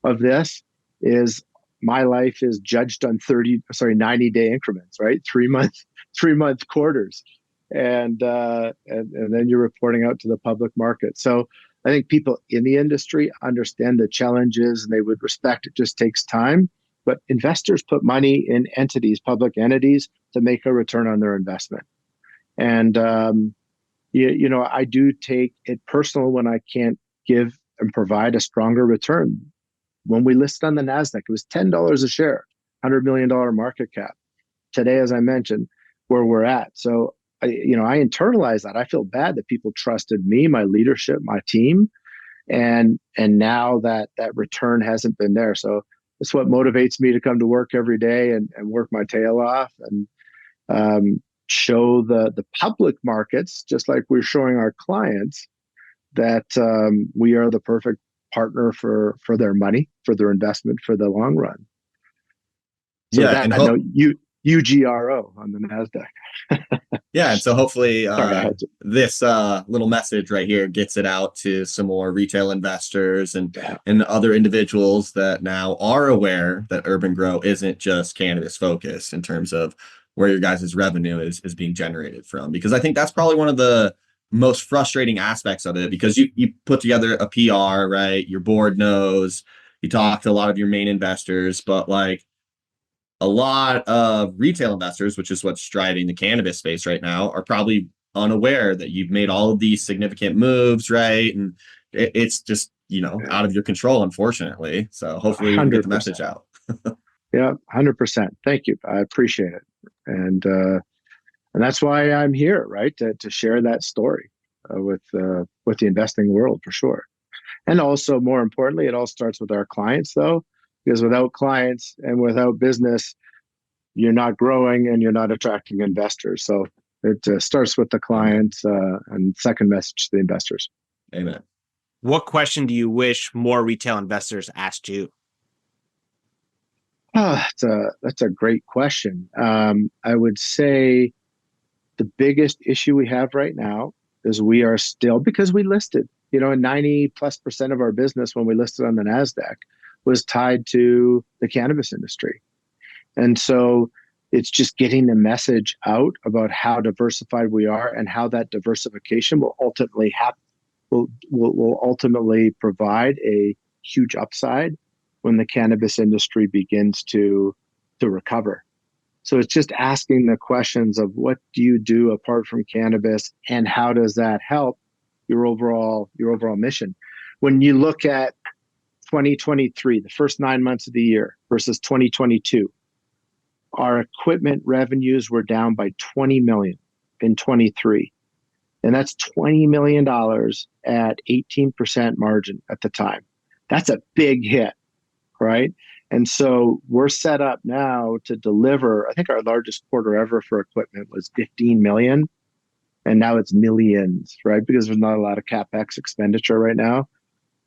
of this. Is my life is judged on 90-day increments, right? 3-month quarters. And then you're reporting out to the public market. So I think people in the industry understand the challenges and they would respect it. Just takes time. But investors put money in entities, public entities, to make a return on their investment. And I do take it personal when I can't give and provide a stronger return. When we listed on the NASDAQ, it was $10 a share, $100 million market cap. Today, as I mentioned, where we're at. So, I internalize that. I feel bad that people trusted me, my leadership, my team. And now that return hasn't been there. So it's what motivates me to come to work every day and work my tail off and show the public markets, just like we're showing our clients, that we are the perfect partner for their money, for their investment, for the long run. So UGRO on the NASDAQ. Yeah, and so hopefully this little message right here gets it out to some more retail investors and other individuals that now are aware that Urban-Gro isn't just cannabis focused in terms of where your guys' revenue is being generated from. Because I think that's probably one of the most frustrating aspects of it, because you put together a PR, right? Your board knows, you talk to a lot of your main investors, but like a lot of retail investors, which is what's driving the cannabis space right now, are probably unaware that you've made all of these significant moves, right? And it's just, out of your control, unfortunately. So hopefully we can get the message out. Yeah, 100%. Thank you. I appreciate it. And that's why I'm here, right? To share that story with the investing world, for sure. And also, more importantly, it all starts with our clients, though, because without clients and without business, you're not growing and you're not attracting investors. So it starts with the clients, and second message to the investors. Amen. What question do you wish more retail investors asked you? That's a great question. I would say the biggest issue we have right now is we are still, because we listed, 90+% of our business when we listed on the NASDAQ was tied to the cannabis industry. And so it's just getting the message out about how diversified we are and how that diversification will will ultimately provide a huge upside when the cannabis industry begins to recover. So it's just asking the questions of what do you do apart from cannabis, and how does that help your overall mission? When you look at 2023, the first 9 months of the year versus 2022, our equipment revenues were down by 20 million in 23. And that's $20 million at 18% margin at the time. That's a big hit, right? And so we're set up now to deliver. I think our largest quarter ever for equipment was 15 million. And now it's millions, right? Because there's not a lot of CapEx expenditure right now.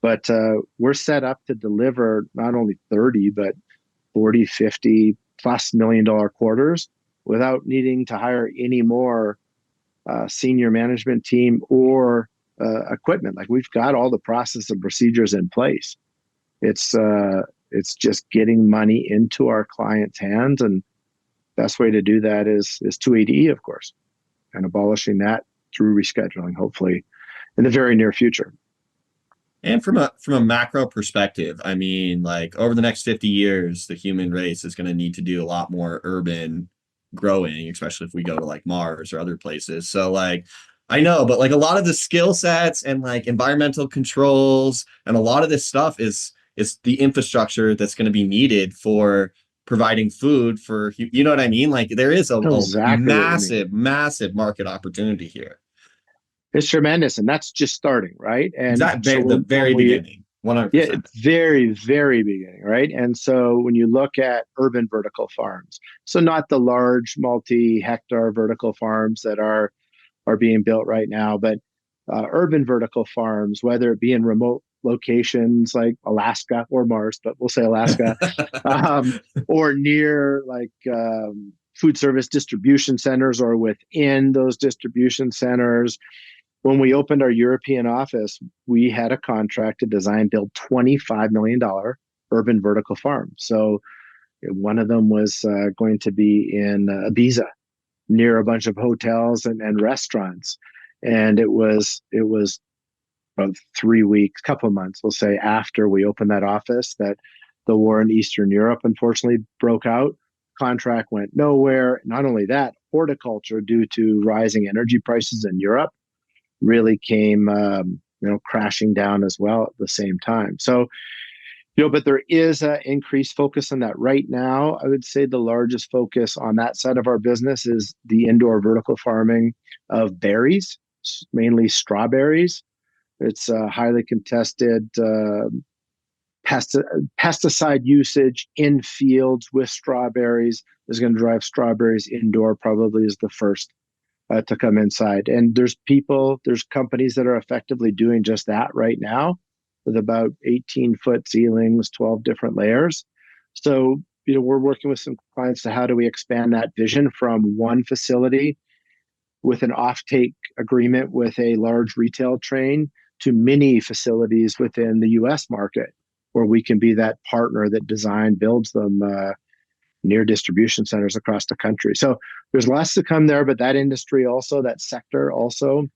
But we're set up to deliver not only 30, but 40, 50 plus $1 million quarters without needing to hire any more senior management team or equipment. Like, we've got all the process and procedures in place. It's just getting money into our clients' hands, and best way to do that is 280E, of course, and abolishing that through rescheduling, hopefully in the very near future. And from a macro perspective, I mean, like, over the next 50 years, the human race is going to need to do a lot more urban growing, especially if we go to like Mars or other places. So like, I know, but like a lot of the skill sets and like environmental controls and a lot of this stuff is the infrastructure that's going to be needed for providing food for, you know what I mean? Like, there is a massive market opportunity here. It's tremendous, and that's just starting, right? And exactly, the very beginning. 100%. Yeah, very, very beginning, right? And so when you look at urban vertical farms, so not the large multi-hectare vertical farms that are being built right now, but urban vertical farms, whether it be in remote locations like Alaska or Mars, but we'll say Alaska, or near like food service distribution centers or within those distribution centers. When we opened our European office, we had a contract to design, build $25 million urban vertical farms. So one of them was going to be in Ibiza, near a bunch of hotels and restaurants. And it was about 3 weeks, couple of months, we'll say, after we opened that office, that the war in Eastern Europe unfortunately broke out. Contract went nowhere. Not only that, horticulture, due to rising energy prices in Europe, really came crashing down as well at the same time. So, but there is an increased focus on that right now. I would say the largest focus on that side of our business is the indoor vertical farming of berries, mainly strawberries. It's a highly contested pesticide usage in fields with strawberries is going to drive strawberries indoor, probably is the first to come inside. And there's companies that are effectively doing just that right now, with about 18-foot ceilings, 12 different layers. So, we're working with some clients to how do we expand that vision from one facility with an offtake agreement with a large retail chain to many facilities within the US market, where we can be that partner that builds them near distribution centers across the country. So there's lots to come there, but that industry also, that sector also,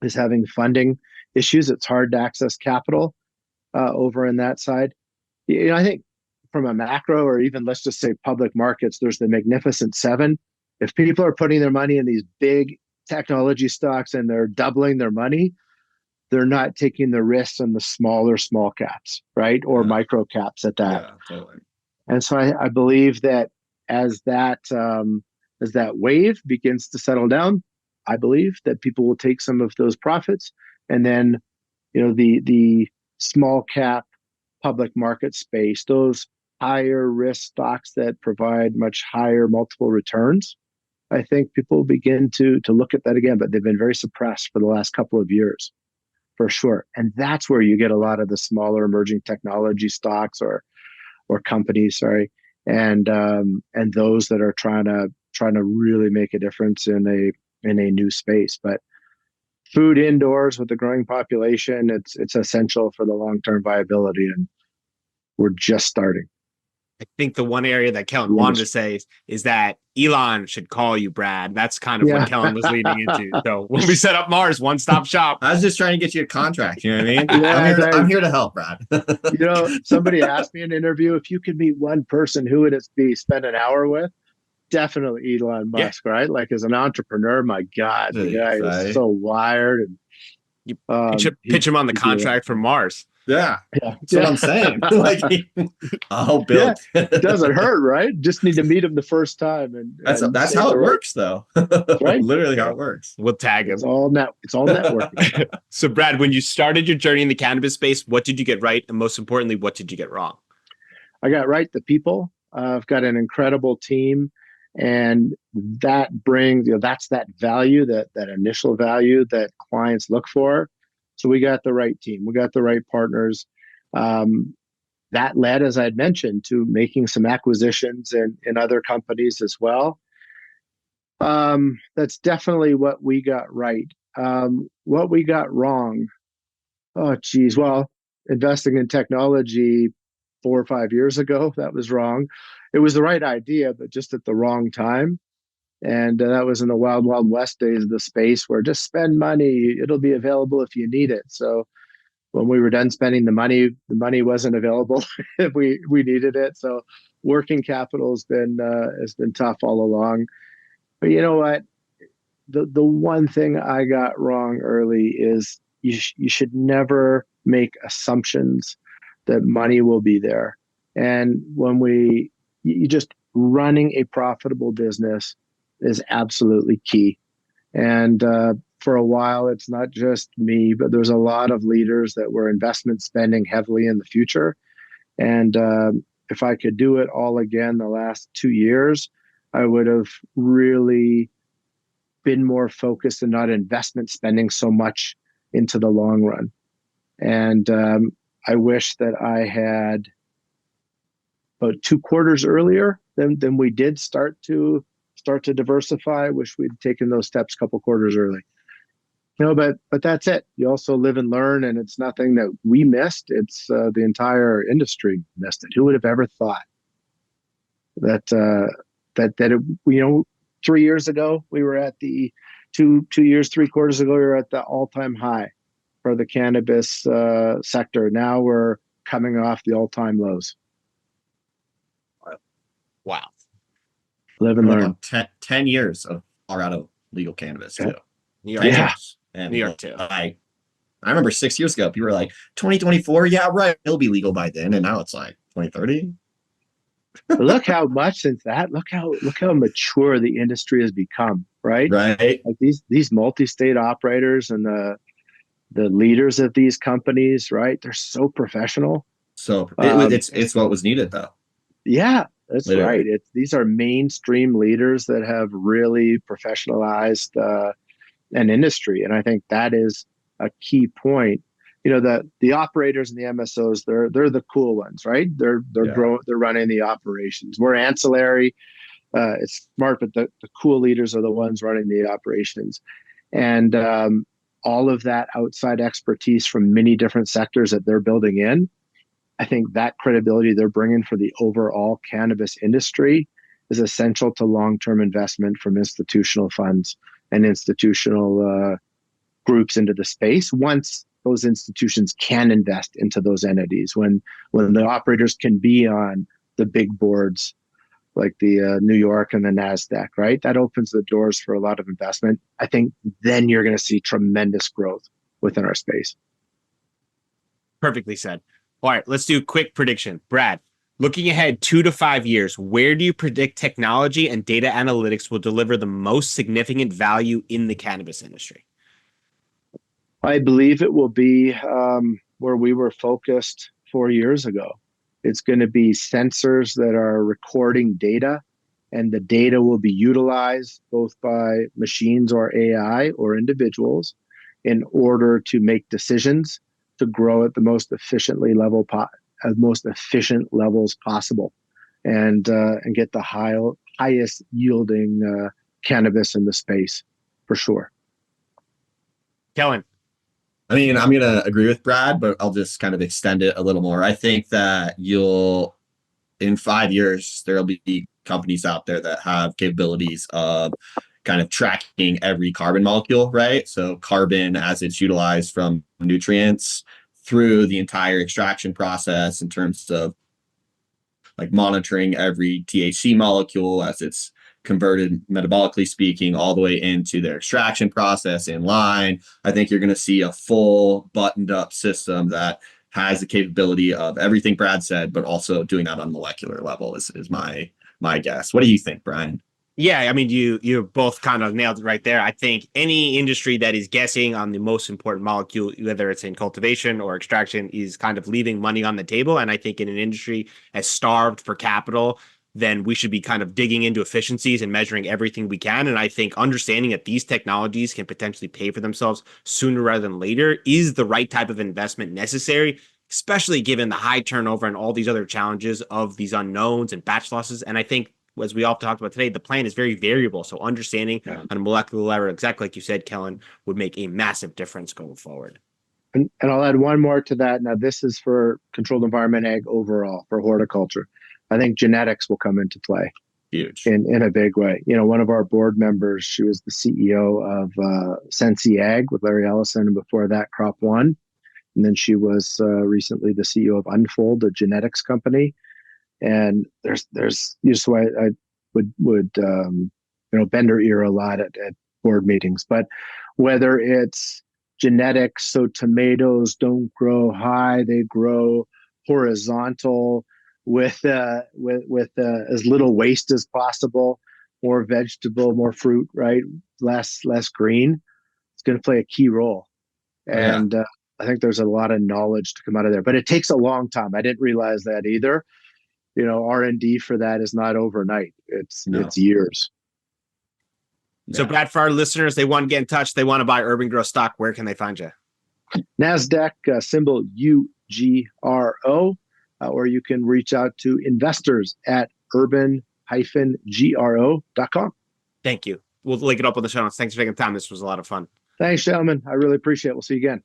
is having funding issues. It's hard to access capital over in that side. I think from a macro, or even let's just say public markets, there's the Magnificent Seven. If people are putting their money in these big technology stocks and they're doubling their money, they're not taking the risks on the smaller small caps, right? Or micro caps at that. Yeah, totally. And so I believe that as that wave begins to settle down, I believe that people will take some of those profits, and then the small cap public market space, those higher risk stocks that provide much higher multiple returns, I think people will begin to look at that again. But they've been very suppressed for the last couple of years, for sure. And that's where you get a lot of the smaller emerging technology stocks or companies, and those that are trying to really make a difference in a new space. But food indoors with the growing population, it's essential for the long-term viability, and we're just starting. I think the one area that Kellen wanted to say is that Elon should call you, Brad. That's kind of what Kellen was leading into. So when we set up Mars, one-stop shop. I was just trying to get you a contract. You know what I mean? Yeah, I'm here to help, Brad. Somebody asked me in an interview, if you could meet one person, who would it be? Spend an hour with? Definitely Elon Musk, right? Like, as an entrepreneur, my God, the guy is so wired. And you pitch him on the contract for Mars. Yeah, that's what I'm saying. Like, I'll build. It doesn't hurt, right? Just need to meet him the first time, and that's how it works, though. Right? Literally how it works. We'll tag him. It's all networking. So, Brad, when you started your journey in the cannabis space, what did you get right, and most importantly, what did you get wrong? I got right the people. I've got an incredible team, and that brings that's that value, that initial value that clients look for. So we got the right team. We got the right partners. That led, as I had mentioned, to making some acquisitions in other companies as well. That's definitely what we got right. What we got wrong, oh, geez. Well, investing in technology 4 or 5 years ago, that was wrong. It was the right idea, but just at the wrong time. And that was in the wild, wild west days of the space, where just spend money. It'll be available if you need it. So when we were done spending the money wasn't available if we needed it. So working capital has been tough all along. But you know what? The one thing I got wrong early is you should never make assumptions that money will be there. And when you just running a profitable business is absolutely key. And for a while, it's not just me, but there's a lot of leaders that were investment spending heavily in the future. And if I could do it all again the last 2 years, I would have really been more focused and not investment spending so much into the long run. And I wish that I had about 2 quarters earlier than we did start to diversify. I wish we'd taken those steps a couple quarters early. But that's it. You also live and learn, and it's nothing that we missed. It's the entire industry missed it. Who would have ever thought that it, 3 years ago we were at the 2 years, 3 quarters ago we were at the all-time high for the cannabis sector. Now we're coming off the all-time lows. Wow. Live and learn. 10 years of Colorado legal cannabis too. New York, and New York too. I remember 6 years ago, people were like, 2024, yeah, right, it'll be legal by then, and now it's like 2030. Look how much since that. Look how mature the industry has become. Right. Right. Like these multi-state operators and the leaders of these companies. Right. They're so professional. So it's what was needed, though. Yeah. That's Literally. right. These are mainstream leaders that have really professionalized an industry, and I think that is a key point. The operators and the MSOs, they're the cool ones, right? They're running the operations. We're ancillary. It's smart, but the cool leaders are the ones running the operations, and all of that outside expertise from many different sectors that they're building in. I think that credibility they're bringing for the overall cannabis industry is essential to long-term investment from institutional funds and institutional groups into the space. Once those institutions can invest into those entities, when the operators can be on the big boards like the New York and the NASDAQ, right? That opens the doors for a lot of investment. I think then you're going to see tremendous growth within our space. Perfectly said. All right, let's do a quick prediction. Brad, looking ahead 2 to 5 years, where do you predict technology and data analytics will deliver the most significant value in the cannabis industry? I believe it will be where we were focused 4 years ago. It's going to be sensors that are recording data, and the data will be utilized both by machines or AI or individuals in order to make decisions to grow at the most efficient levels possible, and get the highest yielding cannabis in the space, for sure. Kellen. I mean, I'm going to agree with Brad, but I'll just kind of extend it a little more. I think that you'll in 5 years, there'll be companies out there that have capabilities of kind of tracking every carbon molecule, right? So carbon as it's utilized from nutrients through the entire extraction process in terms of like monitoring every THC molecule as it's converted metabolically speaking all the way into their extraction process in line. I think you're going to see a full buttoned up system that has the capability of everything Brad said, but also doing that on molecular level is my guess. What do you think, Brian? Yeah, I mean, you both kind of nailed it right there. I think any industry that is guessing on the most important molecule, whether it's in cultivation or extraction, is kind of leaving money on the table. And I think in an industry as starved for capital, then we should be kind of digging into efficiencies and measuring everything we can. And I think understanding that these technologies can potentially pay for themselves sooner rather than later is the right type of investment necessary, especially given the high turnover and all these other challenges of these unknowns and batch losses. And I think, as we all talked about today, the plan is very variable. So understanding on a molecular level, exactly like you said, Kellen, would make a massive difference going forward. And I'll add one more to that. Now, this is for controlled environment ag overall, for horticulture. I think genetics will come into play. Huge. In a big way. You know, one of our board members, she was the CEO of CEA AgTech with Larry Ellison, and before that, Crop One. And then she was recently the CEO of Unfold, a genetics company. And there's just why I would bend her ear a lot at board meetings. But whether it's genetics, so tomatoes don't grow high, they grow horizontal with as little waste as possible, more vegetable, more fruit, right? Less green. It's going to play a key role. And I think there's a lot of knowledge to come out of there, but it takes a long time. I didn't realize that either. You know, R&D for that is not overnight. It's years. So Brad, for our listeners, they want to get in touch. They want to buy Urban-Gro stock. Where can they find you? NASDAQ symbol UGRO, or you can reach out to investors at urban-gro.com. Thank you. We'll link it up on the show notes. Thanks for taking the time. This was a lot of fun. Thanks, gentlemen. I really appreciate it. We'll see you again.